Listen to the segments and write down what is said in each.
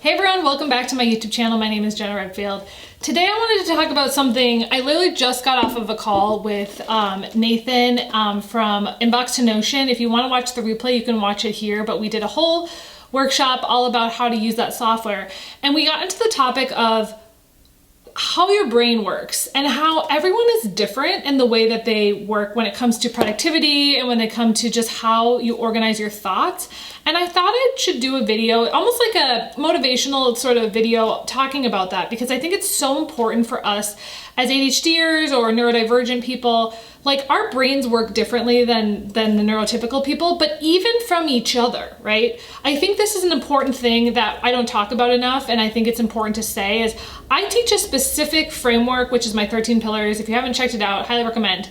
Hey everyone, welcome back to my YouTube channel. My name is Jenna Redfield. Today I wanted to talk about something. I literally just got off of a call with Nathan from Inbox2Notion. If you want to watch the replay, you can watch it here, but we did a whole workshop all about how to use that software. And we got into the topic of how your brain works and how everyone is different in the way that they work when it comes to productivity and when they come to just how you organize your thoughts. And I thought I should do a video, almost like a motivational sort of video talking about that, because I think it's so important for us as ADHDers or neurodivergent people. Like, our brains work differently than the neurotypical people, but even from each other, right? I think this is an important thing that I don't talk about enough, and I think it's important to say is I teach a specific framework, which is my 13 pillars. If you haven't checked it out, highly recommend.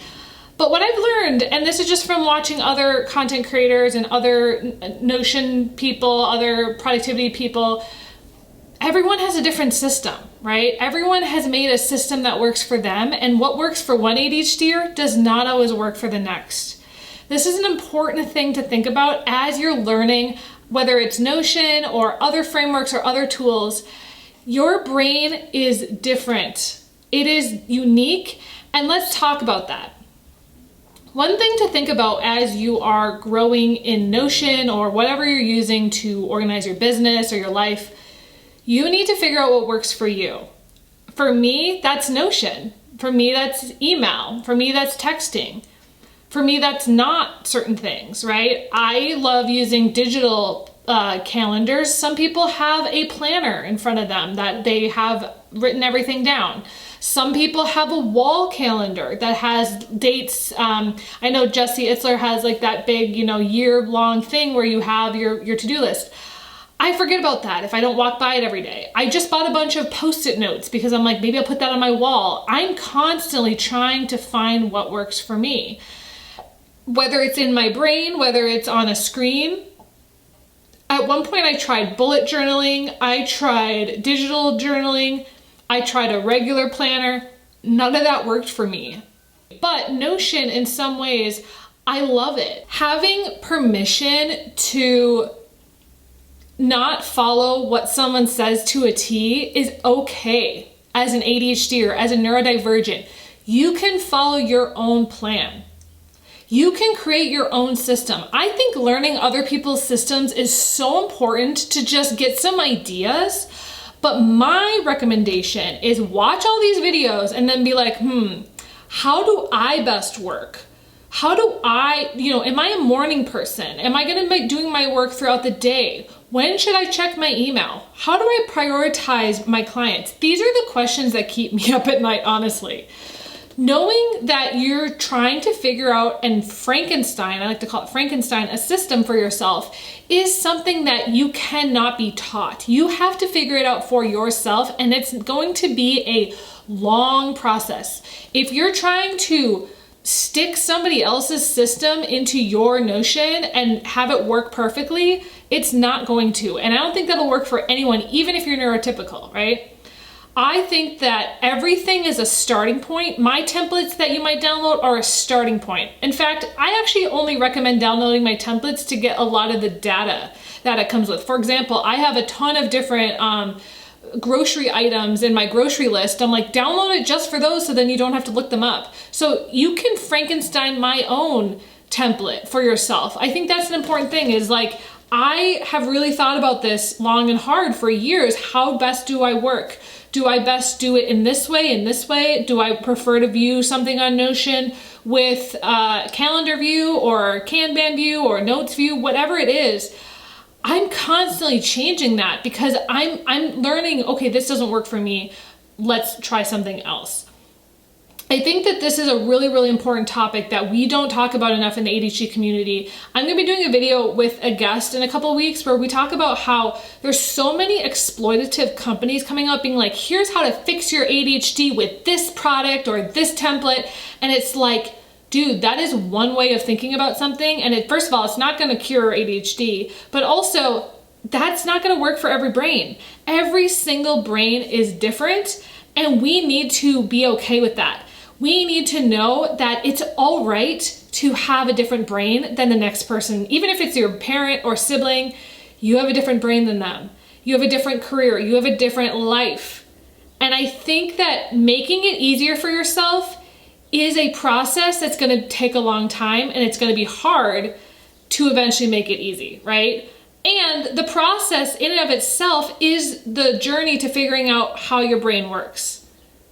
But what I've learned, and this is just from watching other content creators and other Notion people, other productivity people, everyone has a different system, right? Everyone has made a system that works for them, and what works for one ADHDer does not always work for the next. This is an important thing to think about as you're learning, whether it's Notion or other frameworks or other tools. Your brain is different. It is unique, and let's talk about that. One thing to think about as you are growing in Notion or whatever you're using to organize your business or your life, you need to figure out what works for you. For me, that's Notion. For me, that's email. For me, that's texting. For me, that's not certain things, right? I love using digital calendars. Some people have a planner in front of them that they have written everything down. Some people have a wall calendar that has dates. I know Jesse Itzler has like that big, year-long thing where you have your to-do list. I forget about that if I don't walk by it every day. I just bought a bunch of Post-it notes because I'm like, maybe I'll put that on my wall. I'm constantly trying to find what works for me. Whether it's in my brain, whether it's on a screen. At one point I tried bullet journaling, I tried digital journaling, I tried a regular planner. None of that worked for me. But Notion, in some ways, I love it. Having permission to not follow what someone says to a T is okay. As an ADHD or as a neurodivergent, you can follow your own plan. You can create your own system. I think learning other people's systems is so important to just get some ideas. But my recommendation is watch all these videos and then be like, how do I best work? How do I, am I a morning person? Am I gonna be doing my work throughout the day? When should I check my email? How do I prioritize my clients? These are the questions that keep me up at night, honestly. Knowing that you're trying to figure out and Frankenstein, I like to call it Frankenstein, a system for yourself is something that you cannot be taught. You have to figure it out for yourself, and it's going to be a long process. If you're trying to stick somebody else's system into your Notion and have it work perfectly, it's not going to. And I don't think that'll work for anyone, even if you're neurotypical, right? I think that everything is a starting point. My templates that you might download are a starting point. In fact, I actually only recommend downloading my templates to get a lot of the data that it comes with. For example, I have a ton of different grocery items in my grocery list. I'm like, download it just for those so then you don't have to look them up. So you can Frankenstein my own template for yourself. I think that's an important thing is like, I have really thought about this long and hard for years. How best do I work? Do I best do it in this way, in this way? Do I prefer to view something on Notion with calendar view or Kanban view or notes view, whatever it is? I'm constantly changing that because I'm learning, okay, this doesn't work for me. Let's try something else. I think that this is a really, really important topic that we don't talk about enough in the ADHD community. I'm gonna be doing a video with a guest in a couple of weeks where we talk about how there's so many exploitative companies coming up being like, here's how to fix your ADHD with this product or this template. And it's like, dude, that is one way of thinking about something. And first of all, it's not gonna cure ADHD, but also that's not gonna work for every brain. Every single brain is different, and we need to be okay with that. We need to know that it's all right to have a different brain than the next person. Even if it's your parent or sibling, you have a different brain than them. you have a different career, you have a different life. And I think that making it easier for yourself is a process that's going to take a long time, and it's going to be hard to eventually make it easy, right? And the process in and of itself is the journey to figuring out how your brain works,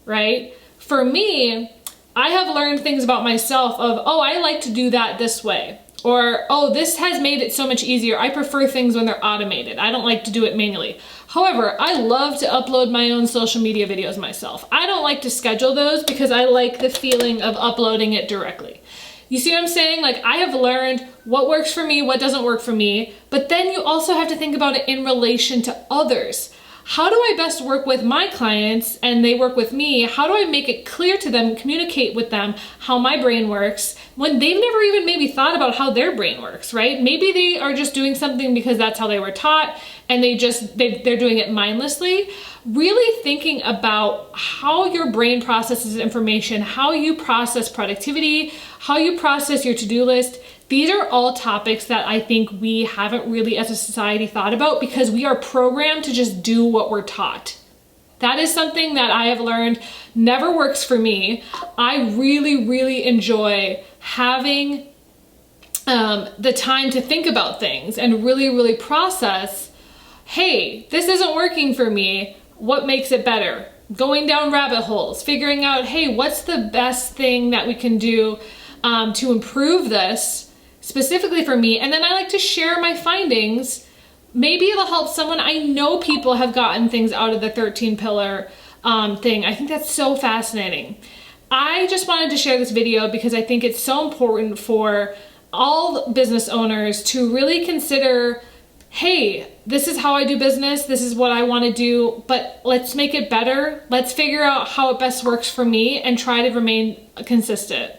right? For me, I have learned things about myself of, oh, I like to do that this way. Or, oh, this has made it so much easier. I prefer things when they're automated. I don't like to do it manually. However, I love to upload my own social media videos myself. I don't like to schedule those because I like the feeling of uploading it directly. You see what I'm saying? Like, I have learned what works for me, what doesn't work for me, but then you also have to think about it in relation to others. How do I best work with my clients and they work with me? How do I make it clear to them, communicate with them how my brain works when they've never even maybe thought about how their brain works, right? Maybe they are just doing something because that's how they were taught and they're doing it mindlessly. Really thinking about how your brain processes information, how you process productivity, how you process your to-do list. These are all topics that I think we haven't really as a society thought about because we are programmed to just do what we're taught. That is something that I have learned never works for me. I really, really enjoy having the time to think about things and really, really process, hey, this isn't working for me. What makes it better? Going down rabbit holes, figuring out, hey, what's the best thing that we can do to improve this specifically for me. And then I like to share my findings. Maybe it'll help someone. I know people have gotten things out of the 13 pillar thing. I think that's so fascinating. I just wanted to share this video because I think it's so important for all business owners to really consider, hey, this is how I do business. This is what I want to do, but let's make it better. Let's figure out how it best works for me and try to remain consistent.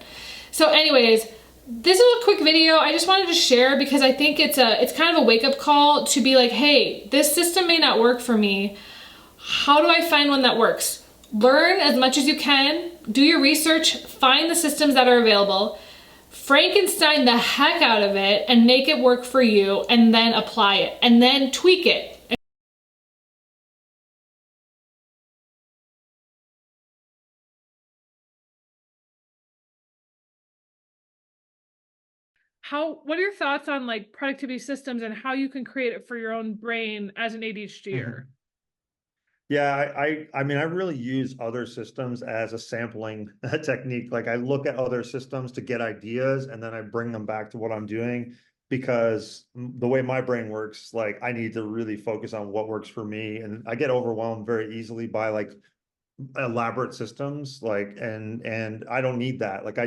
So anyways, this is a quick video. I just wanted to share because I think it's kind of a wake-up call to be like, hey, this system may not work for me. How do I find one that works? Learn as much as you can, do your research, find the systems that are available, Frankenstein the heck out of it and make it work for you, and then apply it and then tweak it. What are your thoughts on like productivity systems and how you can create it for your own brain as an ADHDer? Yeah, I mean, I really use other systems as a sampling technique. Like I look at other systems to get ideas and then I bring them back to what I'm doing because the way my brain works, like I need to really focus on what works for me. And I get overwhelmed very easily by like elaborate systems, like and I don't need that. Like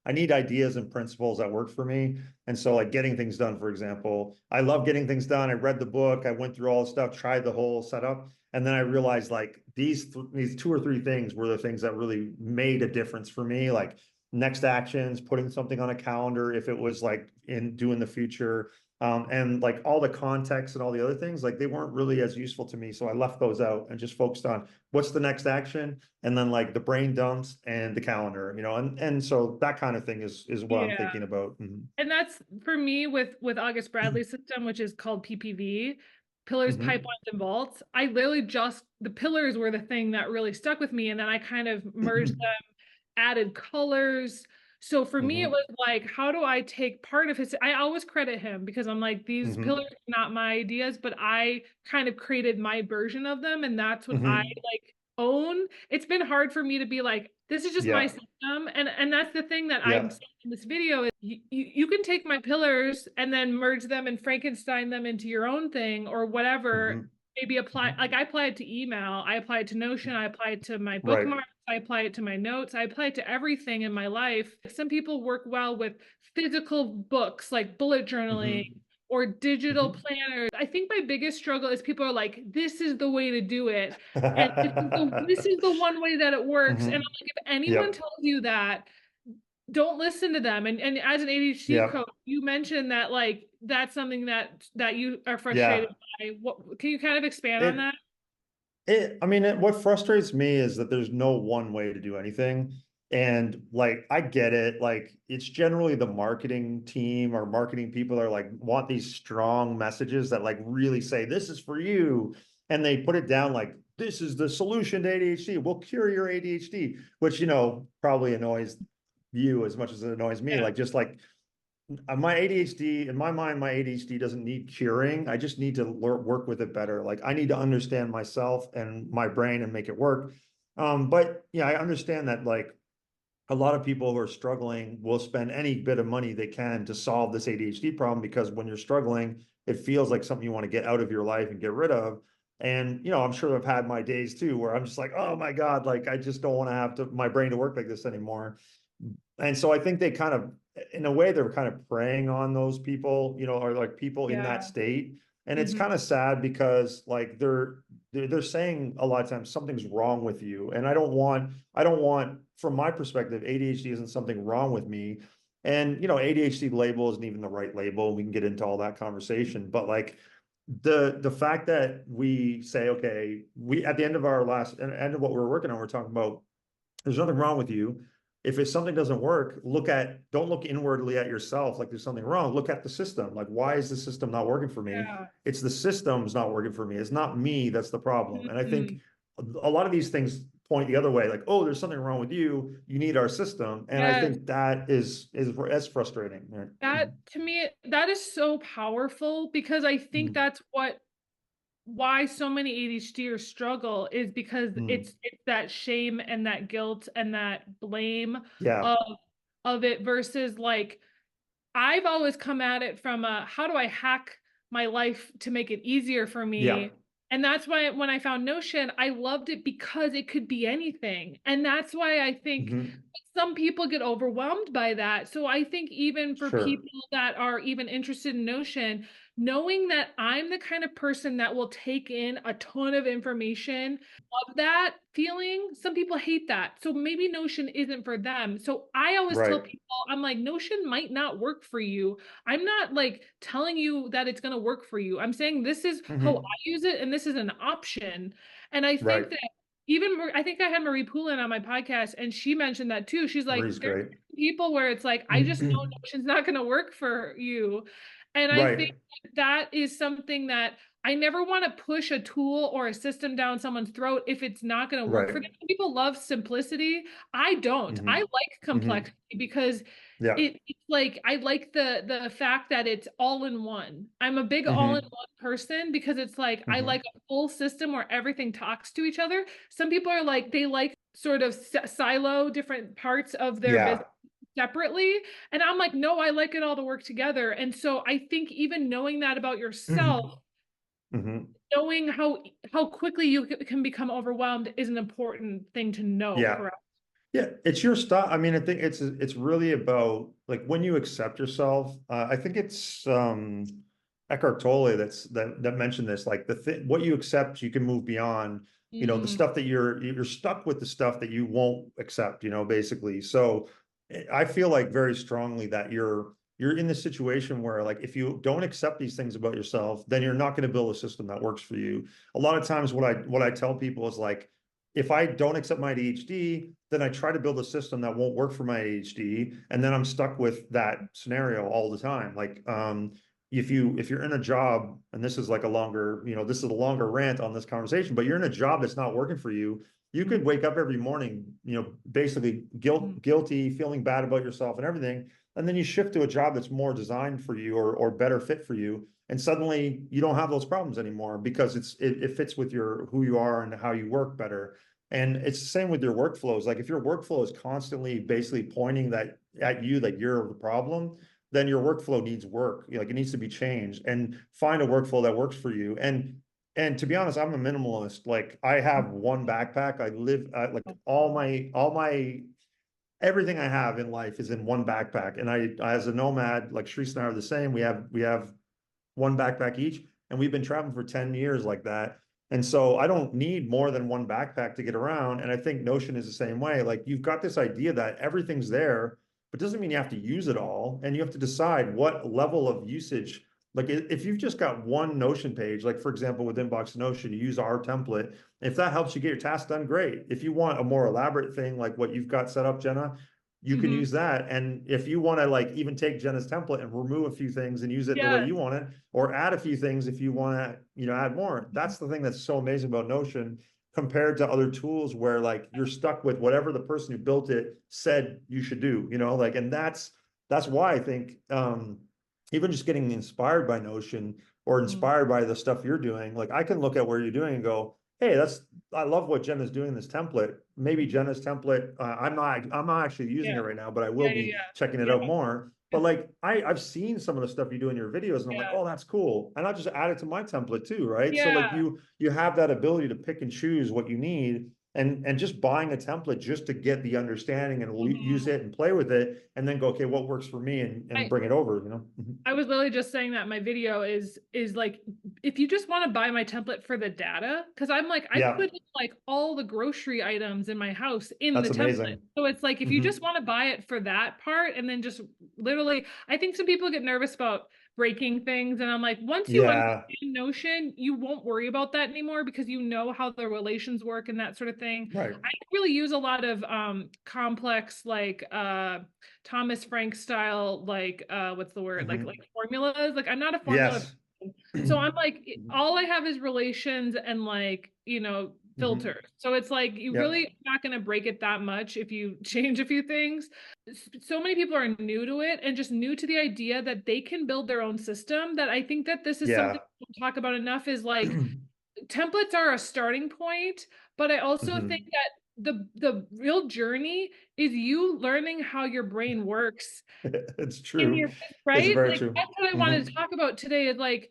I need ideas and principles that work for me. And so like getting things done, for example, I love getting things done. I read the book, I went through all the stuff, tried the whole setup, and then I realized like these two or three things were the things that really made a difference for me. Like next actions, putting something on a calendar if it was like in doing the future, and like all the context and all the other things, like they weren't really as useful to me. So I left those out and just focused on what's the next action, and then like the brain dumps and the calendar, and so that kind of thing is what I'm Yeah. thinking about. And that's for me with August Bradley's system, which is called PPV, pillars, Hmm. pipelines, and vaults. I literally just the pillars were the thing that really stuck with me, and then I kind of merged them, added colors. So for me, it Hmm. was like, how do I take part of his? I always credit him because I'm like, these Hmm. pillars are not my ideas, but I kind of created my version of them, and that's what I Hmm. like own. It's been hard for me to be like, this is just my Yeah. system, and that's the thing that I'm Yeah. saying in this video is you can take my pillars and then merge them and Frankenstein them into your own thing or whatever. Hmm. Maybe apply, Hmm. like I apply it to email, I apply it to Notion, I apply it to my Right. bookmarks, I apply it to my notes, I apply it to everything in my life. Some people work well with physical books like bullet journaling Hmm. or digital Hmm. planners. I think my biggest struggle is people are like, this is the way to do it. And this is the one way that it works. And I'm Hmm. like, if anyone Yep. tells you that, don't listen to them. And as an ADHD Yep. coach, you mentioned that like that's something that you are frustrated Yeah. by. What can you kind of expand on It that? I mean, what frustrates me is that there's no one way to do anything. And like, I get it. Like, it's generally the marketing team or marketing people are like, want these strong messages that like really say, this is for you. And they put it down like, this is the solution to ADHD. We'll cure your ADHD, which, probably annoys you as much as it annoys me. Yeah. Like, just like my ADHD, in my mind, my ADHD doesn't need curing. I just need to work with it better. Like, I need to understand myself and my brain and make it work. But yeah, I understand that like a lot of people who are struggling will spend any bit of money they can to solve this ADHD problem, because when you're struggling, it feels like something you want to get out of your life and get rid of. And, I'm sure I've had my days too, where I'm just like, oh my God, like I just don't want to have my brain to work like this anymore. And so I think they kind of, in a way, they're kind of preying on those people, or like people in that Yeah. state. And it's Hmm. kind of sad because like they're saying a lot of times something's wrong with you. And I don't want, from my perspective, ADHD isn't something wrong with me. And ADHD label isn't even the right label. We can get into all that conversation. But like the fact that we say, okay, we at the end of end of what we're working on, we're talking about there's nothing wrong with you. If it's something doesn't work, don't look inwardly at yourself like there's something wrong. Look at the system. Like, why is the system not working for me? Yeah. It's the system's not working for me. It's not me that's the problem. And I think Mhm. a lot of these things point the other way, like, oh, there's something wrong with you. You need our system. And I Yes. think that is that's frustrating. Right? That to me, that is so powerful because I think Mhm. that's why so many ADHDers struggle is because Mhm. it's that shame and that guilt and that blame Yeah. of it versus like I've always come at it from a how do I hack my life to make it easier for Yeah. me? And that's why when I found Notion, I loved it because it could be anything. And that's why I think Mhm. some people get overwhelmed by that. So I think even for Sure. people that are even interested in Notion, knowing that I'm the kind of person that will take in a ton of information of that feeling, some people hate that. So maybe Notion isn't for them. So I always tell Right. people, I'm like, Notion might not work for you. I'm not like telling you that it's going to work for you. I'm saying this is how I Mhm. use it and this is an option. And I think Right. that even I think I had Marie Poulin on my podcast and she mentioned that too. She's like, Marie's there's great. people where it's like, I just know Notion's not going to work for you. And I think Right. that is something that I never want to push a tool or a system down someone's throat if it's not going to work for Right. them. People love simplicity. I don't. I Mhm. like Mhm. complexity because Yeah. it's like I like the fact that it's all in one. I'm a big all in Mhm. one person because it's like I like Mhm. a full system where everything talks to each other. Some people are like they like sort of silo different parts of their business Yeah. separately, and I'm like no, I like it all to work together. And so I think even knowing that about yourself, Mhm. Mhm. knowing how quickly you can become overwhelmed is an important thing to know, Yeah. correct? Yeah, it's your stuff. I mean, I think it's really about like when you accept yourself. I think it's Eckhart Tolle that mentioned this. Like what you accept, you can move beyond. The Mm, stuff that you're stuck with the stuff that you won't accept. Basically. So I feel like very strongly that you're in this situation where like if you don't accept these things about yourself, then you're not going to build a system that works for you. A lot of times, what I tell people is like, if I don't accept my ADHD, then I try to build a system that won't work for my ADHD, and then I'm stuck with that scenario all the time. Like, if you're in a job, and this is like this is a longer rant on this conversation, but you're in a job that's not working for you, you mm, could wake up every morning, basically mm, guilty, feeling bad about yourself and everything, and then you shift to a job that's more designed for you or better fit for you, and suddenly you don't have those problems anymore because it fits with your who you are and how you work better. And it's the same with your workflows. Like if your workflow is constantly basically pointing that at you that you're the problem, then your workflow needs work. Like it needs to be changed, and find a workflow that works for you. And to be honest, I'm a minimalist. Like I have one backpack. I live like all my everything I have in life is in one backpack. And as a nomad, like Sharice and I are the same. We have one backpack each, and we've been traveling for 10 years like that. And so I don't need more than one backpack to get around. And I think Notion is the same way. Like you've got this idea that everything's there, but doesn't mean you have to use it all. And you have to decide what level of usage Like if you've just got one Notion page, like for example, with Inbox Notion, you use our template. If that helps you get your task done, great. If you want a more elaborate thing like what you've got set up, Jenna, you can Hmm. use that. And if you want to like even take Jenna's template and remove a few things and use it the way Yes. you want it, or add a few things if you want to, add more. That's the thing that's so amazing about Notion compared to other tools where like you're stuck with whatever the person who built it said you should do, like, and that's why I think even just getting inspired by Notion or Mhm. inspired by the stuff you're doing, like I can look at where you're doing and go, hey, I love what Jenna's doing in this template. Maybe Jenna's template, I'm not actually using it Yeah. right now, but I will Yeah. Yeah. be checking it Yeah. out more. But like I've seen some of the stuff you do in your videos, and I'm like, Yeah. oh, that's cool. And I'll just add it to my template too, right? So like Yeah. you have that ability to pick and choose what you need, and just buying a template just to get the understanding and use Mhm. it and play with it, and then go, okay, what works for me, and I bring it over, I was literally just saying that in my video is like, if you just want to buy my template for the data, because I'm like, I Yeah, put in like all the grocery items in my house in the that's template. amazing. So it's like if you Hmm. just want to buy it for that part and then just literally, I think some people get nervous about breaking things. And I'm like, once you understand Yeah, Notion, you won't worry about that anymore because you know how the relations work and that sort of thing. right. I really use a lot of complex like Thomas Frank style, like what's the word? Like Hmm. formulas. Like I'm not a formula. Yes. So I'm like, Hmm. all I have is relations and like, filters. So it's like you Yep. really not going to break it that much if you change a few things. So many people are new to it and just new to the idea that they can build their own system. That I think that this is something Yeah. we don't talk about enough is like templates are a starting point, but I also think Hmm. that the real journey is you learning how your brain works It's in true. your It's right. very Like true. that's what I Hmm. wanted to talk about today is like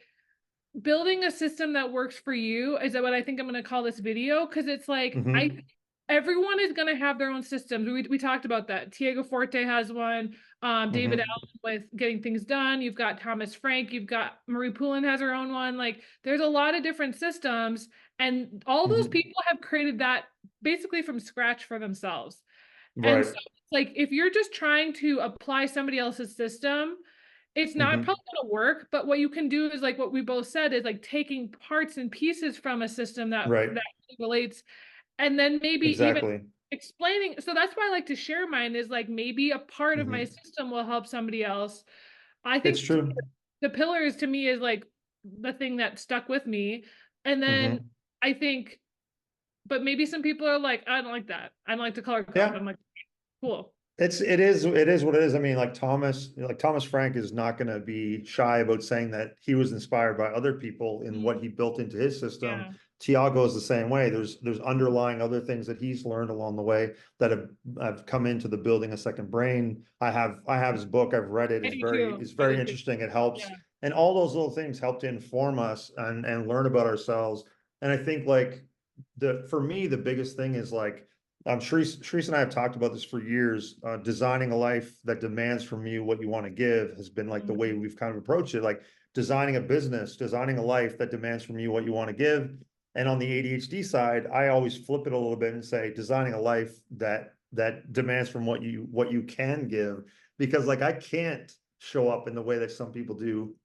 building a system that works for you is that what I think I'm going to call this video because it's like Hmm. everyone is going to have their own systems. We talked about that. Tiago Forte has one. David Hmm. Allen with getting things done. You've got Thomas Frank. You've got Marie Poulin has her own one. Like there's a lot of different systems, and all those Hmm. people have created that basically from scratch for themselves. And so Right. it's like if you're just trying to apply somebody else's system, it's not Hmm. probably going to work, but what you can do is like what we both said is like taking parts and pieces from a system that Right. relates and then maybe even Exactly. explaining. So that's why I like to share mine is like maybe a part of my Hmm. system will help somebody else. I It's think true. the pillars to me is like the thing that stuck with me. And then Hmm. I think, but maybe some people are like, I don't like that. I don't like the color code. Yeah. I'm like, cool. It is what it is. I mean, like Thomas Frank is not going to be shy about saying that he was inspired by other people in what Mm, he built into his system. yeah. Tiago is the same way. There's underlying other things that he's learned along the way that have come into the building a second brain. I have his book. I've read it. I It's do very too. it's I very do too. interesting. It helps, Yeah. and all those little things help to inform us and learn about ourselves. And I think like the for me the biggest thing is like Sharice and I have talked about this for years. Designing a life that demands from you what you want to give has been like the way Mhm. we've kind of approached it. Like designing a business, designing a life that demands from you what you want to give. And on the ADHD side, I always flip it a little bit and say designing a life that demands from what you can give. Because like I can't show up in the way that some people do,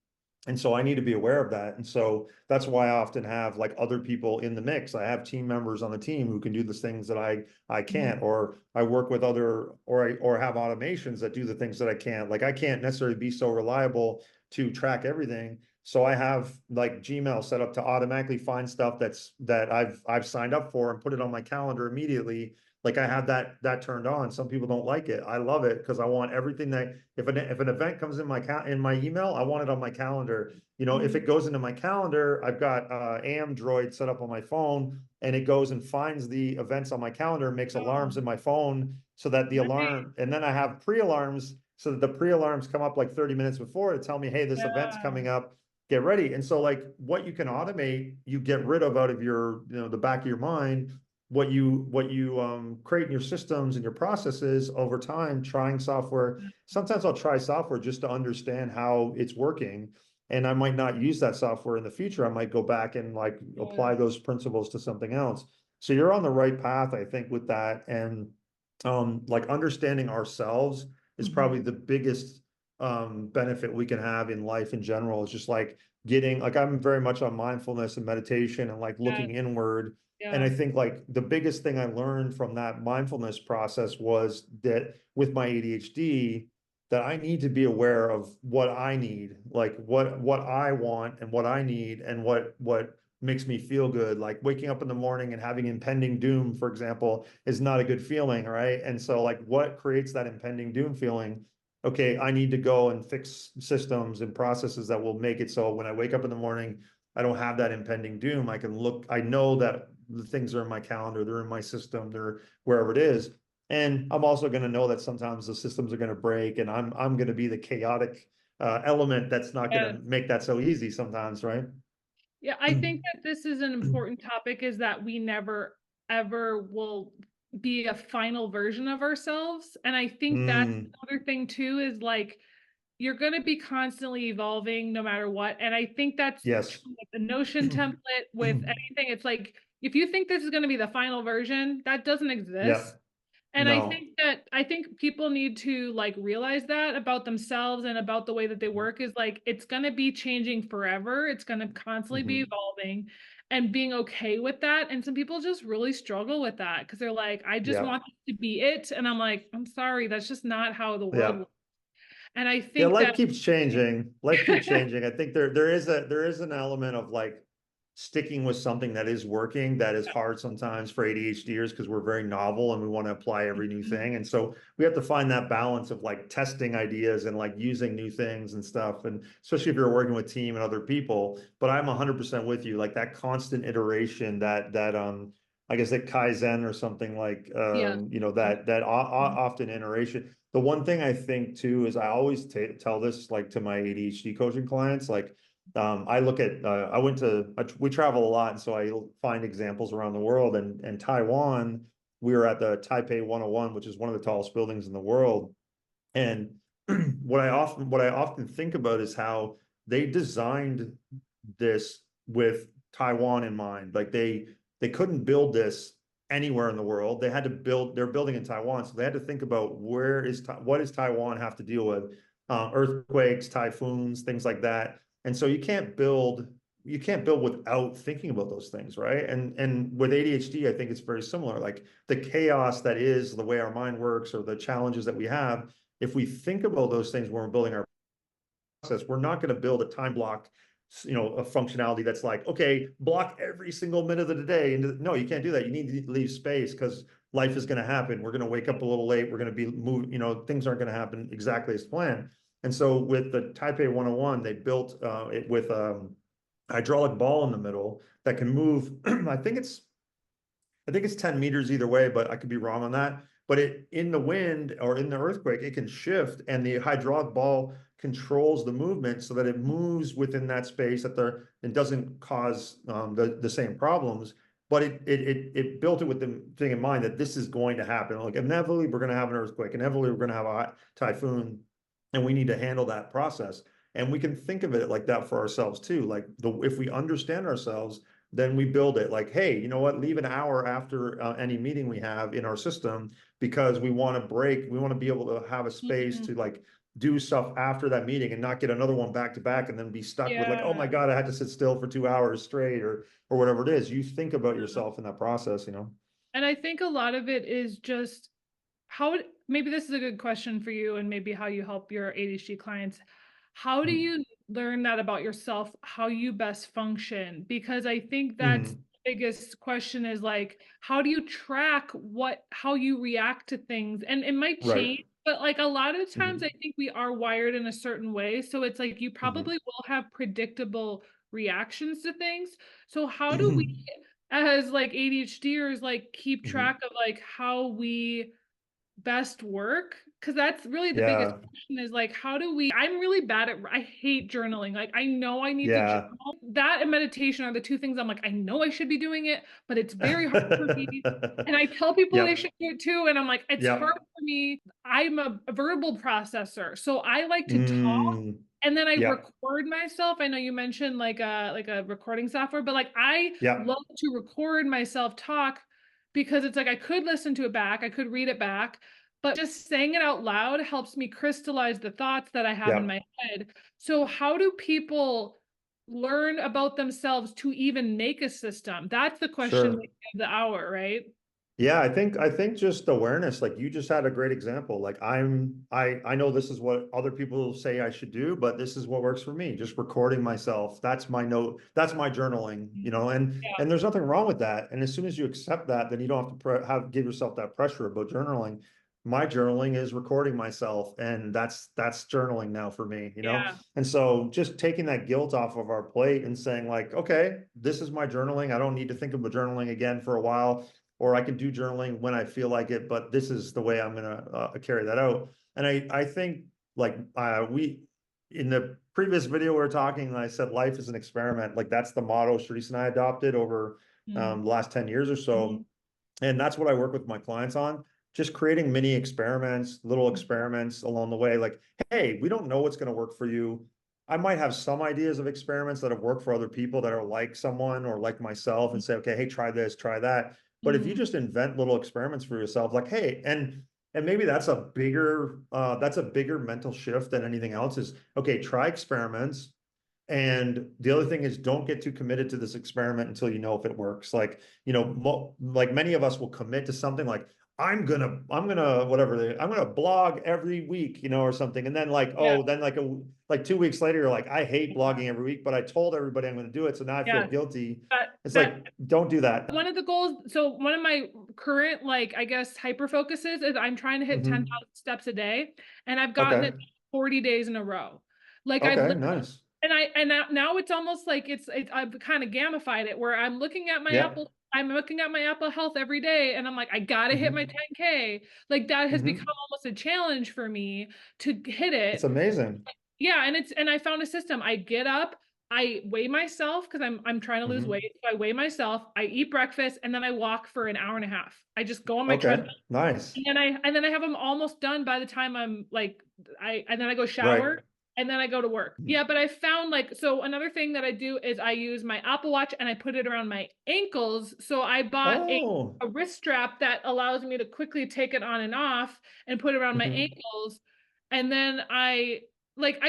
and so I need to be aware of that. And so that's why I often have like other people in the mix. I have team members on the team who can do the things that I Mhm. can't, or I work with other, or have automations that do the things that I can't. Like I can't necessarily be so reliable to track everything. So I have like Gmail set up to automatically find stuff that I've signed up for and put it on my calendar immediately. Like I have that turned on. Some people don't like it. I love it because I want everything that if an event comes in in my email, I want it on my calendar. If Mhm. it goes into my calendar, I've got AM Droid set up on my phone, and it goes and finds the events on my calendar, makes alarms in Oh, my phone so that the nice. alarm, and then I have pre-alarms so that the pre-alarms come up like 30 minutes before to tell me, hey, this event's Yeah. coming up. Get ready. And so like what you can automate, you get rid of out of your, the back of your mind. What you create in your systems and your processes over time, trying software. Sometimes I'll try software just to understand how it's working, and I might not use that software in the future. I might go back and like Yeah. apply those principles to something else. So you're on the right path, I think, with that. And like understanding ourselves is probably Mhm. the biggest benefit we can have in life in general. It's just like getting, like, I'm very much on mindfulness and meditation and like Yeah, looking inward. And yeah, I think like the biggest thing I learned from that mindfulness process was that with my ADHD, that I need to be aware of what I need, like what I want and what I need and what makes me feel good. Like waking up in the morning and having impending doom, for example, is not a good feeling, right? And so like what creates that impending doom feeling? Okay, I need to go and fix systems and processes that will make it so when I wake up in the morning, I don't have that impending doom. I can look, I know that the things are in my calendar, they're in my system, they're wherever it is. And I'm also going to know that sometimes the systems are going to break and I'm going to be the chaotic element that's not going yeah. to make that so easy sometimes, right? Yeah, I think that this is an important topic is that we never ever will be a final version of ourselves. And I think that's Mm, another thing too is like you're going to be constantly evolving no matter what. And I think that's yes. true with the Notion template, with anything. It's like if you think this is going to be the final version, that doesn't Yeah. exist. And No. I think people need to like realize that about themselves and about the way that they work is like it's going to be changing forever. It's going to constantly be Mhm. evolving and being okay with that. And some people just really struggle with that because they're like, I just Yeah. want this to be it. And I'm like, I'm sorry, that's just not how the world Yeah. works. And I Yeah, think life that keeps changing. Life keeps changing. I think there is an element of like sticking with something that is working that is hard sometimes for ADHDers because we're very novel and we want to apply every new thing. And so we have to find that balance of like testing ideas and like using new things and stuff. And especially if you're working with team and other people. But I'm 100% with you. Like that constant iteration, that I guess that Kaizen or something like yeah. that often iteration. The one thing I think too is I always tell this like to my ADHD coaching clients, like I look at we travel a lot, and so I find examples around the world. And Taiwan, we were at the Taipei 101, which is one of the tallest buildings in the world. And what I often think about is how they designed this with Taiwan in mind. Like they couldn't build this anywhere in the world. They're building in Taiwan, so they had to think about what does Taiwan have to deal with? Earthquakes, typhoons, things like that. And so you can't build without thinking about those things, right? And with ADHD, I think it's very similar. Like the chaos that is the way our mind works or the challenges that we have, if we think about those things when we're building our process, we're not going to build a time block, a functionality that's like, okay, block every single minute of the day. And no, you can't do that. You need to leave space because life is going to happen. We're going to wake up a little late. We're going to be moved, things aren't going to happen exactly as planned. And so with the Taipei 101, they built it with hydraulic ball in the middle that can move. I think it's 10 meters either way, but I could be wrong on that. But it in the wind or in the earthquake, it can shift, and the hydraulic ball controls the movement so that it moves within that space and doesn't cause the same problems. But it built it with the thing in mind that this is going to happen. Like inevitably, we're going to have an earthquake. Inevitably, we're going to have a typhoon, and we need to handle that process. And we can think of it like that for ourselves too. Like if we understand ourselves, then we build it like, hey, you know what? Leave an hour after any meeting we have in our system because we want to break. We want to be able to have a space Mhm. to like do stuff after that meeting and not get another one back to back and then be stuck with like, oh my Yeah. God, I had to sit still for 2 hours straight or whatever it is. You think about yourself in that process. And I think a lot of it is just maybe this is a good question for you and maybe how you help your ADHD clients. How do you learn that about yourself, how you best function? Because I think that's the Mm-hmm. biggest question is like, how do you track how you react to things? And it might Right. change, but like a lot of times I Mm-hmm. think we are wired in a certain way. So it's like you probably will have predictable reactions to things. So how do we Mm-hmm. as like ADHDers like keep Mm-hmm. track of like how we best work? Because that's really the biggest Yeah. question is like, how do we? I'm really bad I hate journaling. Like, I know I need to Yeah. journal. That and meditation are the two things I'm like, I know I should be doing it, but it's very hard for me. And I tell people they Yep. should do it too. And I'm like, it's hard Yep. for me. I'm a verbal processor. So I like to talk Mm. and then I Yep. record myself. I know you mentioned like a recording software, but like I Yep. love to record myself talk because it's like I could listen to it back, I could read it back, but just saying it out loud helps me crystallize the thoughts that I have in Yeah, my head. So how do people learn about themselves to even make a system? That's the question of sure. the hour, right? Yeah, I think just awareness, like you just had a great example. Like I know this is what other people say I should do, but this is what works for me. Just recording myself. That's my note. That's my journaling, and Yeah. there's nothing wrong with that. And as soon as you accept that, then you don't have to give yourself that pressure about journaling. My journaling is recording myself, and that's journaling now for me. Yeah. And so just taking that guilt off of our plate and saying like, okay, this is my journaling. I don't need to think about journaling again for a while, or I can do journaling when I feel like it, but this is the way I'm gonna carry that out. And I think like we in the previous video we were talking, I said life is an experiment. Like that's the motto Sharice and I adopted over Mm-hmm. the last 10 years or so. And that's what I work with my clients on. Just creating mini experiments, little experiments along the way. Like, hey, we don't know what's going to work for you. I might have some ideas of experiments that have worked for other people that are like someone or like myself and say, okay, hey, try this, try that. But if you Mm-hmm. just invent little experiments for yourself, like, hey, and maybe that's a bigger mental shift than anything else is okay, try experiments. And the other thing is don't get too committed to this experiment until you know if it works. Like, like many of us will commit to something like, I'm gonna, I'm gonna blog every week, or something. And then like, Yeah. oh, then like 2 weeks later, you're like, I hate blogging every week, but I told everybody I'm gonna do it. So now I feel Yeah. guilty. That It's that like, don't do that. one of the goals, so one of my current, like, I guess, hyper focuses is I'm trying to hit Hmm. 10,000 steps a day, and I've gotten it Okay. 40 days in a row. Like I've Okay. li- Nice. and now it's almost like I've kind of gamified it where Yeah. I'm looking at my Apple Health every day, and I'm like, I gotta hit my Hmm. 10K. Like that has become Hmm. almost a challenge for me to hit It's it. amazing. Yeah, and I found a system. I get up, I weigh myself because I'm trying to lose Hmm. weight. So I weigh myself, I eat breakfast, and then I walk for an hour and a half. I just go on my treadmill, Okay. Nice. and then I have them almost done by the time I'm like I and then I go Right. shower and then I go to work. Yeah, but I found, like, so another thing that I do is I use my Apple Watch and I put it around my ankles. So I bought Oh. a wrist strap that allows me to quickly take it on and off and put it around my Hmm. ankles. And then I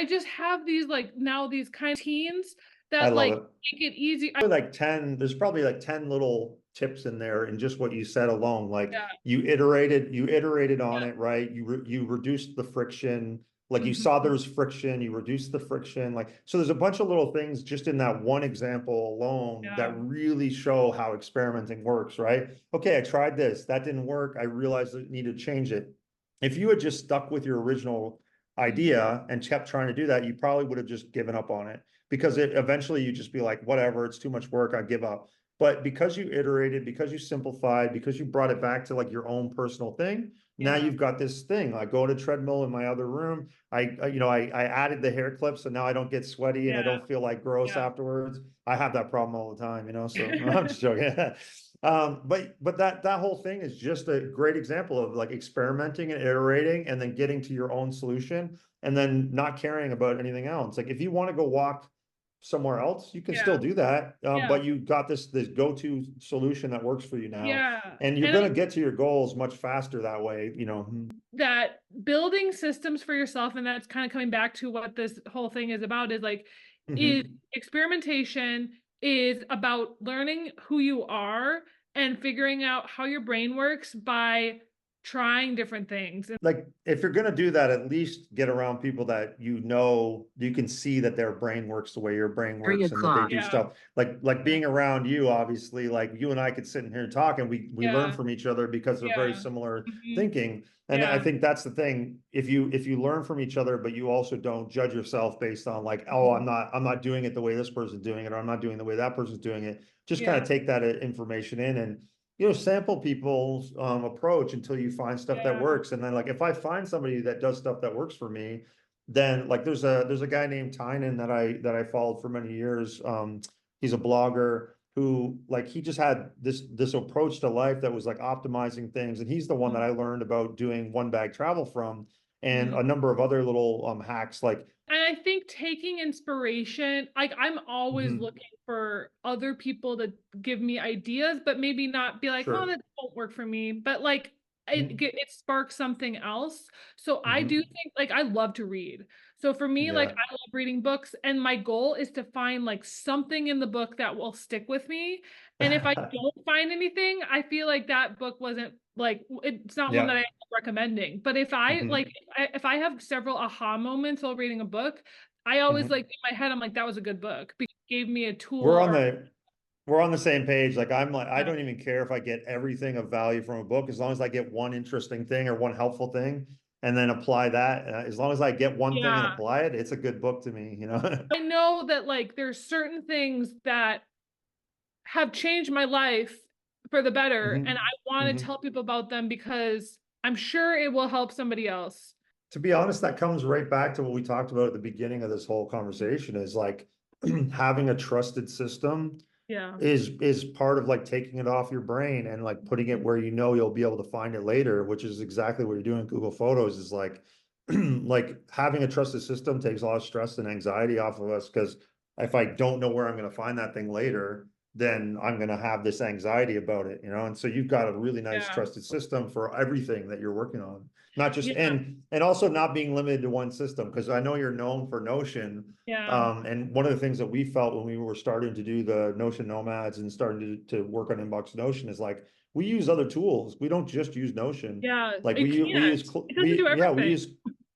just have these, like, now these kind of teens I that love like it. make it easy. There's probably like 10 little tips in there in just what you said alone. Like Yeah. you iterated on Yeah. it, right? You reduced the friction. Like you saw there Mhm. was friction, you reduced the friction. Like, so there's a bunch of little things just in that one example alone that Yeah. really show how experimenting works, right? Okay, I tried this, that didn't work. I realized I needed to change it. If you had just stuck with your original Mhm. idea and kept trying to do that, you probably would have just given up on it because it eventually you just be like, whatever, it's too much work, I give up. But because you iterated, because you simplified, because you brought it back to like your own personal thing, now Yeah. you've got this thing. I go to treadmill in my other room. I added the hair clip, so now I don't get sweaty and I Yeah. don't feel like gross Yeah. afterwards. I have that problem all the time. So no, I'm just joking. But that whole thing is just a great example of like experimenting and iterating and then getting to your own solution and then not caring about anything else. Like if you want to go walk somewhere else, you can still Yeah. do that. Yeah. But you got this go-to solution that works for you now, Yeah. and you're And going to get to your goals much faster that way. that building systems for yourself, and that's kind of coming back to what this whole thing is about, is like, is Hmm. experimentation is about learning who you are and figuring out how your brain works by trying different things. And Like if you're going to do that, at least get around people that you can see that their brain works the way your brain works and that they do yeah. stuff like Yeah. being around you. Obviously, like you and I could sit in here and talk and we learn Yeah. from each other because they're very Yeah. similar Mhm. thinking. And I Yeah. think that's the thing. If you learn from each other, but you also don't judge yourself based on like, oh, Mhm. I'm not doing it the way this person's doing it, or I'm not doing it the way that person's doing it. Just kind Yeah. of take that information in and sample people's approach until you find stuff that Yeah. works. And then like if I find somebody that does stuff that works for me, then like there's a guy named Tynan that I followed for many years. He's a blogger who like he just had this approach to life that was like optimizing things. And he's the one that I learned about doing one bag travel from and Mhm. a number of other little hacks like And I think taking inspiration, like, I'm always mhm, looking for other people to give me ideas, but maybe not be like, oh, sure. that won't work for me. But like, it sparks something else. So I do Mhm. think, like, I love to read. So for me, like, Yeah. I love reading books, and my goal is to find like something in the book that will stick with me. And if I don't find anything, I feel like that book wasn't like, it's not one that Yeah. I'm recommending. But if I like, Mhm. if I have several aha moments while reading a book, I always like Mhm. in my head, I'm like, that was a good book because it gave me a tool We're on or the we're on the same page. Like I'm like, I yeah, don't even care if I get everything of value from a book, as long as I get one interesting thing or one helpful thing and then apply that. As long as I get one thing and yeah. apply it, it's a good book to me, you know? I know that like there's certain things that have changed my life for the better, and I Mhm. want to Mhm. tell people about them because I'm sure it will help somebody else. To be honest, that comes right back to what we talked about at the beginning of this whole conversation is like having a trusted system Yeah. is part of like taking it off your brain and like putting it where you know you'll be able to find it later, which is exactly what you're doing in Google Photos is like like having a trusted system takes a lot of stress and anxiety off of us because if I don't know where I'm going to find that thing later, then I'm going to have this anxiety about it, you know? And so you've got a really nice Yeah. trusted system for everything that you're working on, not just Yeah. and also not being limited to one system because I know you're known for Notion. Yeah. And one of the things that we felt when we were starting to do the Notion Nomads and starting to work on Inbox Notion is like we use other tools. We don't just use Notion. Yeah. Like It we use can't. It doesn't do we everything. use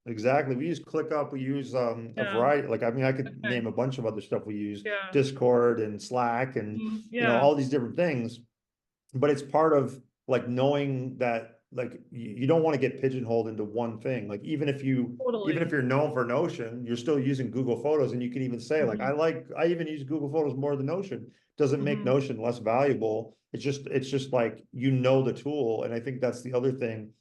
exactly. We use ClickUp. We use a Yeah. variety. Like I mean, I could Okay. name a bunch of other stuff we use, Yeah. Discord and Slack and you know Yeah. all these different things. But it's part of like knowing that like you don't want to get pigeonholed into one thing. Like even if Totally. you're known for Notion, you're still using Google Photos, and you can even say like Hmm. I even use Google Photos more than Notion. Doesn't make Hmm. Notion less valuable. It's just like you know the tool, and I think that's the other thing.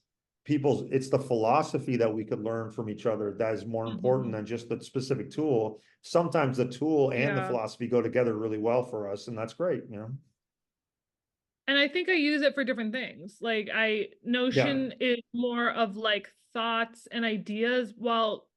It's the philosophy that we could learn from each other that is more important Hmm. than just the specific tool. Sometimes the tool and the Yeah. philosophy go together really well for us, and that's great, you know? And I think I use it for different things. Like Yeah, Notion is more of like thoughts and ideas, while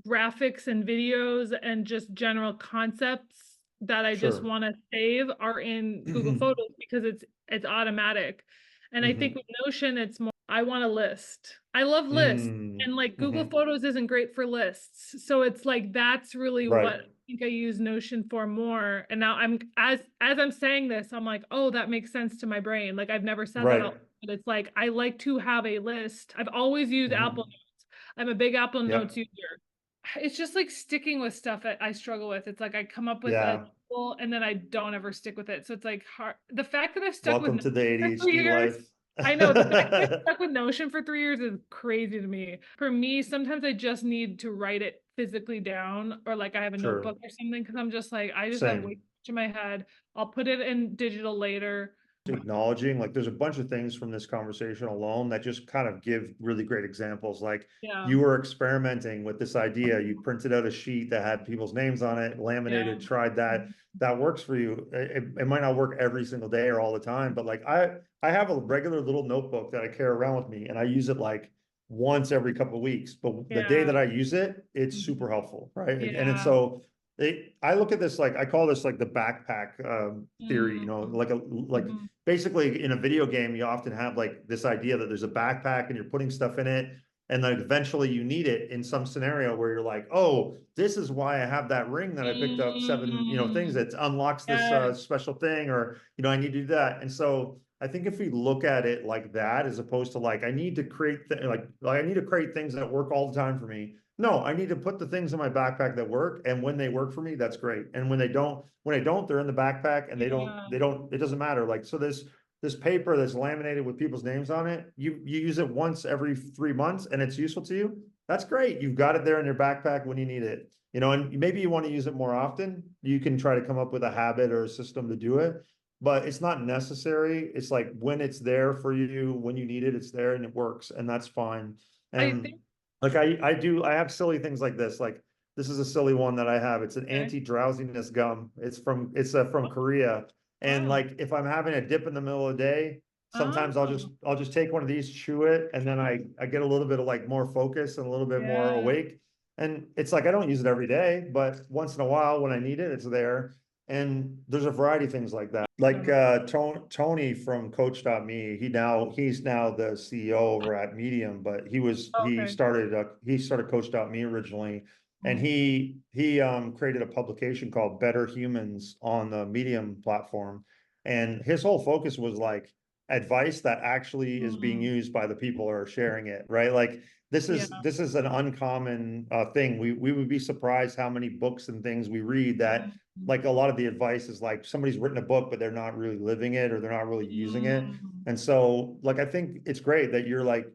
graphics and videos and just general concepts that I just sure. want to save are in Google Photos because it's automatic. And I think Hmm. with Notion, it's more I want a list. I love lists. Mm, And like Google hmm. Photos isn't great for lists. So it's like that's really what Right. I think I use Notion for more. And now I'm as I'm saying this, I'm like, oh, that makes sense to my brain. Like I've never said that out, Right. but it's like I like to have a list. I've always used Apple Hmm. Notes. I'm a big Apple Notes Yep. user. It's just like sticking with stuff that I struggle with. It's like I come up with a Yeah. tool and then I don't ever stick with it. So it's like hard. The fact that I've stuck with Welcome Notion to the for three ADHD years, life. I know the fact that I've stuck with Notion for 3 years is crazy to me. For me, sometimes I just need to write it physically down or like I have a Sure. notebook or something because I'm just like, I just have way too Same. much in my head. I'll put it in digital later. Acknowledging like there's a bunch of things from this conversation alone that just kind of give really great examples. Like Yeah. you were experimenting with this idea, you printed out a sheet that had people's names on it, Yeah. laminated, tried that. That works for you. It might not work every single day or all the time, but like I have a regular little notebook that I carry around with me and I use it like once every couple of weeks. But the day that Yeah. I use it, it's super Mhm. helpful, right? And it's Yeah. so I look at this like I call this like the backpack theory, you know, Mhm. like Mhm. basically in a video game, you often have like this idea that there's a backpack and you're putting stuff in it. And then eventually you need it in some scenario where you're like, oh, this is why I have that ring that I picked up seven, you know, things Mm. that unlocks this Yes. special thing, or, you know, I need to do that. And so I think if we look at it like that, as opposed to like, I need to create like I need to create things that work all the time for me. No, I need to put the things in my backpack that work. And when they work for me, that's great. And when they don't, they're in the backpack and Yeah. it doesn't matter. Like, so this paper that's laminated with people's names on it, you use it once every 3 months and it's useful to you. That's great. You've got it there in your backpack when you need it. You know, and maybe you want to use it more often. You can try to come up with a habit or a system to do it, but it's not necessary. It's like when it's there for you, when you need it, it's there and it works, and that's fine. I And think like I have silly things like this. Like this is a silly one that I have. It's an okay. anti-drowsiness gum. From Oh, Korea. And wow. like if I'm having a dip in the middle of the day, sometimes Oh, I'll just take one of these, chew it, and then I get a little bit of like more focus and a little bit more yeah. awake. And it's like I don't use it every day, but once in a while when I need it, it's there. And there's a variety of things like that. Like Tony from Coach.me, he's now the CEO over at Medium, but Okay. he started Coach.me originally, and Mm. he created a publication called Better Humans on the Medium platform. And his whole focus was like advice that actually is being Mm. used by the people who are sharing it, right? Like Yeah. this is an uncommon thing. We would be surprised how many books and things we read that Mm. like a lot of the advice is like somebody's written a book, but they're not really living it or they're not really using it. Mm. And so, like, I think it's great that you're like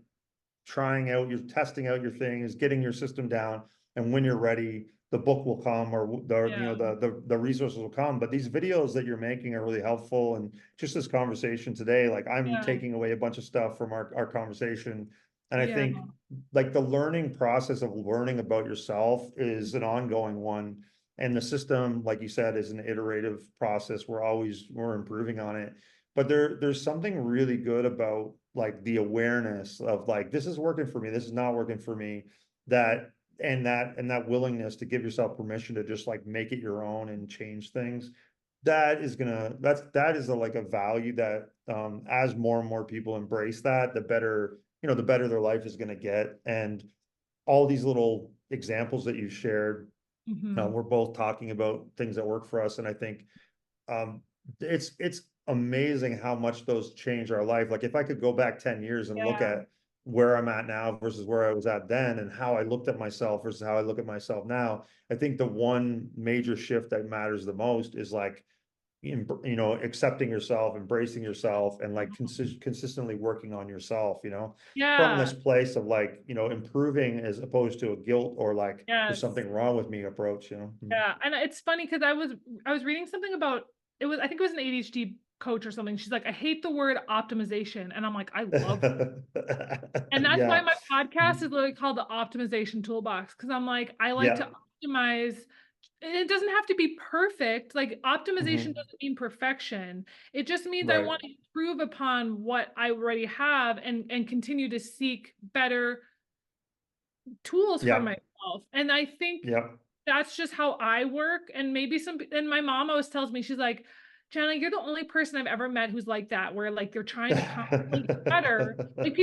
trying out, you're testing out your things, getting your system down, and when you're ready, the book will come or Yeah. the resources will come. But these videos that you're making are really helpful. And just this conversation today, like I'm Yeah. taking away a bunch of stuff from our conversation. And I Yeah. think like the learning process of learning about yourself is an ongoing one. And the system, like you said, is an iterative process. We're improving on it. But there's something really good about like the awareness of like this is working for me, this is not working for me, that that willingness to give yourself permission to just like make it your own and change things. That is like a value that as more and more people embrace that, the better, the better their life is gonna get. And all these little examples that you shared, Mm-hmm. we're both talking about things that work for us. And I think um, it's amazing how much those change our life. Like if I could go back 10 years and look Yeah. at where I'm at now versus where I was at then and how I looked at myself versus how I look at myself now, I think the one major shift that matters the most is like, accepting yourself, embracing yourself, and like consistently working on yourself, from Yeah. this place of like, improving as opposed to a guilt or like, there's Yes. something wrong with me approach. Yeah. And it's funny because I was reading something about it was I think it was an ADHD coach or something. She's like, I hate the word optimization. And I'm like, I love it. And that's why Yeah. my podcast is literally called the Optimization Toolbox. Cause I'm like, I like to Yeah. optimize. And it doesn't have to be perfect. Like optimization Mhm. doesn't mean perfection. It just means I Right. want to improve upon what I already have and continue to seek better tools for Yeah. myself. And I think Yeah. that's just how I work. And maybe and my mom always tells me, she's like, Jenna, you're the only person I've ever met who's like that, where like they're trying to constantly get better. Like Yep.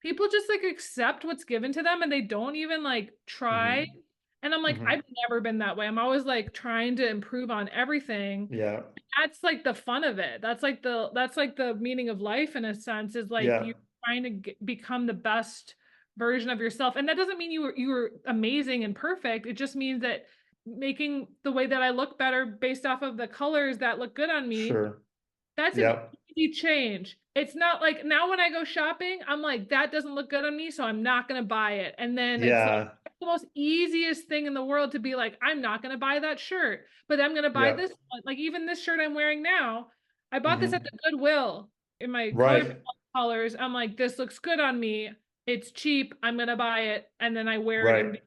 people just like accept what's given to them and they don't even like try. Mhm. And I'm like, I've Mhm. never been that way. I'm always like trying to improve on everything. Yeah. That's like the fun of it. That's like the meaning of life in a sense, is like Yeah. you trying to become the best version of yourself. And that doesn't mean you were amazing and perfect. It just means that making the way that I look better based off of the colors that look good on me, Sure. that's an Yep. easy change. It's not like now when I go shopping, I'm like, that doesn't look good on me, so I'm not going to buy it. And then it's like Yeah. the most easiest thing in the world to be like, I'm not going to buy that shirt, but I'm going to buy this Yep. one. Like even this shirt I'm wearing now, I bought this at Mhm. the Goodwill in my color Right. colors. I'm like, this looks good on me. It's cheap. I'm going to buy it. And then I wear it in Right. videos.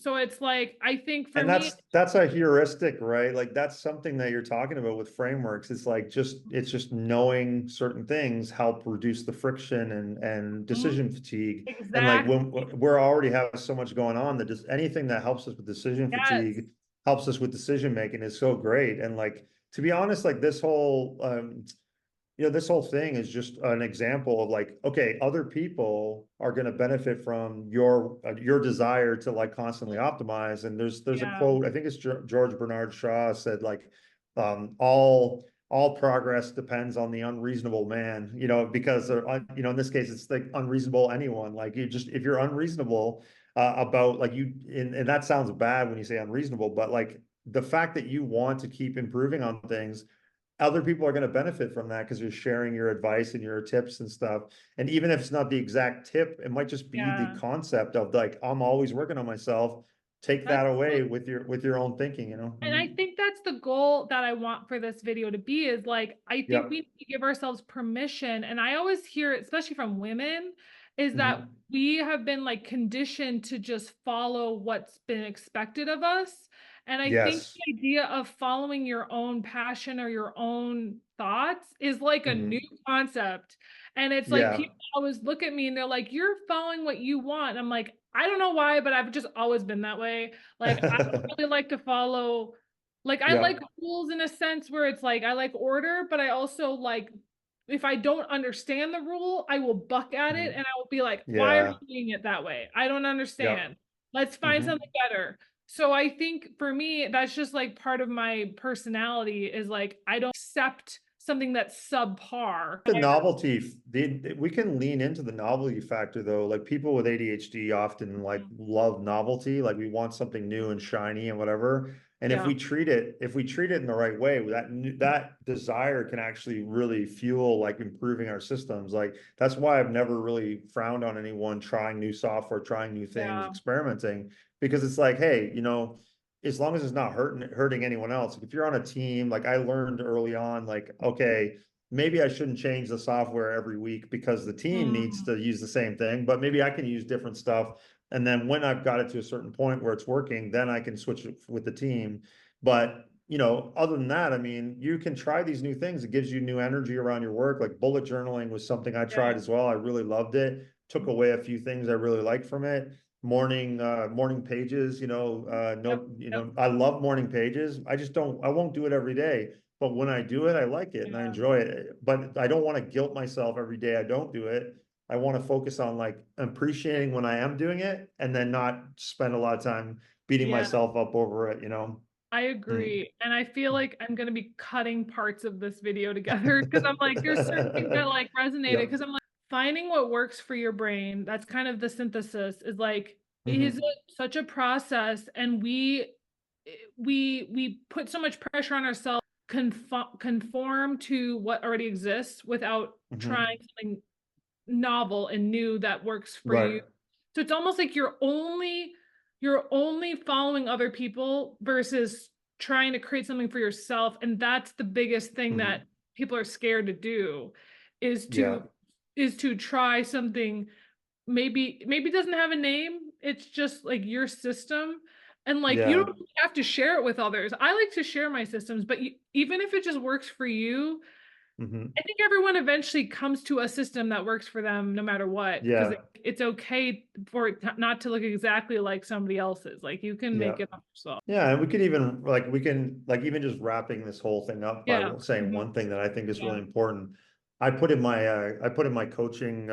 So it's like, I think for And me, that's a heuristic, right? Like that's something that you're talking about with frameworks. It's like it's just knowing certain things help reduce the friction and mhm, decision fatigue. And like exactly. when we're already have so much going on that just anything that helps us with decision Yes. fatigue helps us with decision making is so great. And like to be honest, like this whole thing is just an example of like, okay, other people are going to benefit from your desire to like constantly optimize. And there's a Yeah. quote, I think it's George Bernard Shaw said like, all progress depends on the unreasonable man, because in this case it's like unreasonable anyone. Like you just if you're unreasonable about like and that sounds bad when you say unreasonable, but like the fact that you want to keep improving on things, other people are going to benefit from that because you're sharing your advice and your tips and stuff. And even if it's not the exact tip, it might just be the Yeah. concept of like, I'm always working on myself. Take That's that away with your own thinking. And I think that's the goal that I want for this video to be, is like, I think we Yep. need to give ourselves permission. And I always hear it, especially from women, is that Hmm. we have been like conditioned to just follow what's been expected of us. And I think Yes. the idea of following your own passion or your own thoughts is like a new Hmm. concept. And it's like Yeah. people always look at me and they're like, you're following what you want. And I'm like, I don't know why, but I've just always been that way. Like I really like to follow Like I Yeah. like rules in a sense where it's like I like order, but I also like if I don't understand the rule, I will buck at it Mhm. and I will be like, why are Yeah. you doing it that way? I don't Yep. understand. Let's find Hmm. something better. So I think for me, that's just like part of my personality is like I don't accept something that's subpar. The novelty, we can lean into the novelty factor though. Like people with ADHD often like love novelty, like we want something new and shiny and whatever. And Yeah, if we treat it in the right way, that desire can actually really fuel like improving our systems. Like that's why I've never really frowned on anyone trying new software, trying new things, yeah, experimenting, because it's like, hey, as long as it's not hurting anyone else. If you're on a team, like I learned early on, like, okay, maybe I shouldn't change the software every week because the team needs mm, to use the same thing, but maybe I can use different stuff. And then when I've got it to a certain point where it's working, then I can switch it with the team. But other than that, I mean, you can try these new things. It gives you new energy around your work. Like bullet journaling was something I yeah, tried as well. I really loved it. Took away a few things I really liked from it. Morning pages, yep, no, yep, I love morning pages. I won't do it every day, but when I do it, I like it and I yeah, enjoy it. But I don't want to guilt myself every day I don't do it. I want to focus on like appreciating when I am doing it and then not spend a lot of time beating yeah. myself up over it. I Mm. agree. And I feel like I'm going to be cutting parts of this video together because I'm like, there's certain things that like resonated Yep. because I'm like, finding what works for your brain. That's kind of the synthesis is like, is Hmm. it such a process? And we put so much pressure on ourselves conform to what already exists without Hmm. trying something novel and new that works for Right. you. So it's almost like you're only following other people versus trying to create something for yourself. And that's the biggest thing that Hmm. people are scared to do is Yeah. to try something maybe it doesn't have a name. It's just like your system. And like you Yeah. don't have to share it with others. I like to share my systems, but even if it just works for you, Hmm. I think everyone eventually comes to a system that works for them no matter what, because Yeah. it's okay for it not to look exactly like somebody else's. Like you can Yeah. make it up yourself. Yeah, and we can even just wrapping this whole thing up by Yeah. saying Mhm. one thing that I think is Yeah. really important. I put in my coaching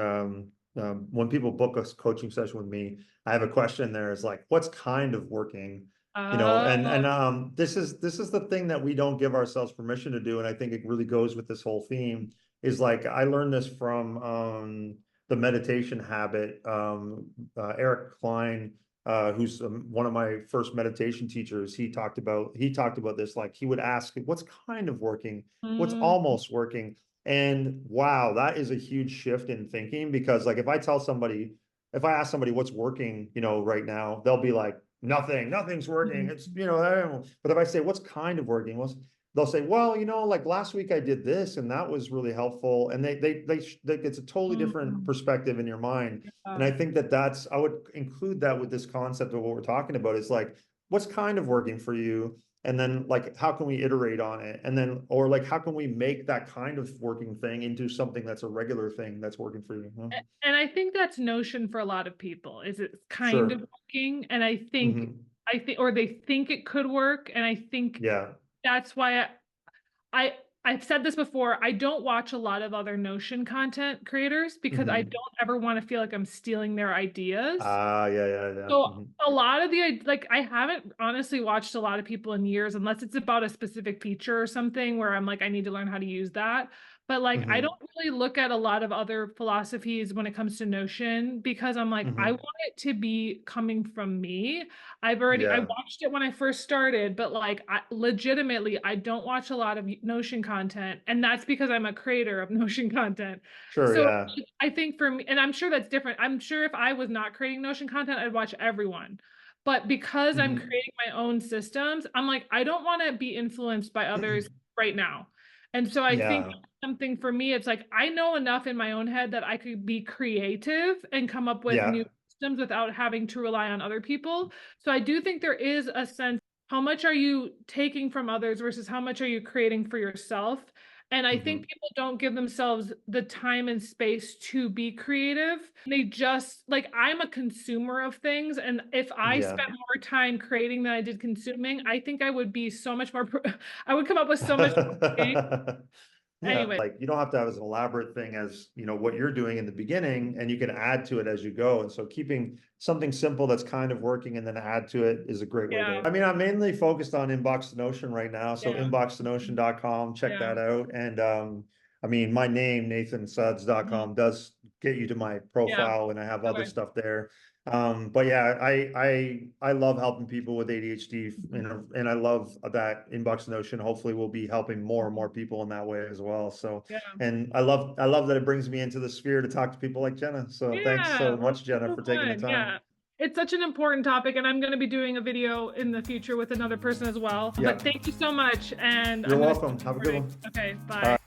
when people book a coaching session with me, I have a question there is like, what's kind of working? And Oh, this is the thing that we don't give ourselves permission to do, and I think it really goes with this whole theme. Is like I learned this from the meditation habit. Eric Klein, who's one of my first meditation teachers, he talked about this. Like he would ask, "What's kind of working? What's mm, almost working?" And wow, that is a huge shift in thinking because, like, if I ask somebody what's working, right now, they'll be like, nothing's working. mm, It's, I don't know. But if I say what's kind of working, well, they'll say, well, like last week I did this and that was really helpful. And it's a totally different mm, perspective in your mind. And yeah. I think I would include that with this concept of what we're talking about is like, what's kind of working for you? And then like, how can we iterate on it? And then, or like, how can we make that kind of working thing into something that's a regular thing that's working for you? Huh? And I think that's Notion for a lot of people is it's kind of Sure. working. And Hmm. or they think it could work. And I think Yeah. that's why I've said this before. I don't watch a lot of other Notion content creators because I Hmm. don't ever want to feel like I'm stealing their ideas. Ah, yeah, yeah, yeah. So Hmm. a lot of like I haven't honestly watched a lot of people in years unless it's about a specific feature or something where I'm like I need to learn how to use that. But like I Hmm. don't really look at a lot of other philosophies when it comes to Notion because I'm like I want Hmm. it to be coming from me. I Yeah. watched it when I first started, but like legitimately I don't watch a lot of Notion content and that's because I'm a creator of Notion content. Sure. So Yeah. I think for me, and I'm sure that's different. I'm sure if I was not creating Notion content, I'd watch everyone. But because I'm Hmm. creating my own systems, I'm like, I don't want to be influenced by others right now. And so I think Yeah. something for me, it's like I know enough in my own head that I could be creative and come up with new Yeah. systems without having to rely on other people. So I do think there is a sense, how much are you taking from others versus how much are you creating for yourself? And I think people don't give themselves the time and space to be creative. They just, like, I'm a consumer of things. And if I Yeah. spent more time creating than I did consuming, I think I would be so much more, I would come up with so much more things. Yeah, Anyway, like you don't have to have as an elaborate thing as, you know, what you're doing in the beginning, and you can add to it as you go. And so keeping something simple that's kind of working and then add to it is a great way yeah, to, I mean, I'm mainly focused on Inbox2Notion right now. So yeah, inbox2notion.com, check yeah. that out. And I mean, my name, nathansuds.com, does get you to my Yeah. profile, and I have other Okay. stuff there. But yeah, I love helping people with ADHD, and I love that Inbox2Notion hopefully will be helping more and more people in that way as well. So, Yeah. and I love that it brings me into the sphere to talk to people like Jenna. So thanks Yeah. so Well, much, Jenna, so for taking the fun. time. Yeah. It's such an important topic, and I'm going to be doing a video in the future with another person as well. Yeah, But thank you so much. And you're I'm going to welcome. Have a good one. Okay. All Bye. right.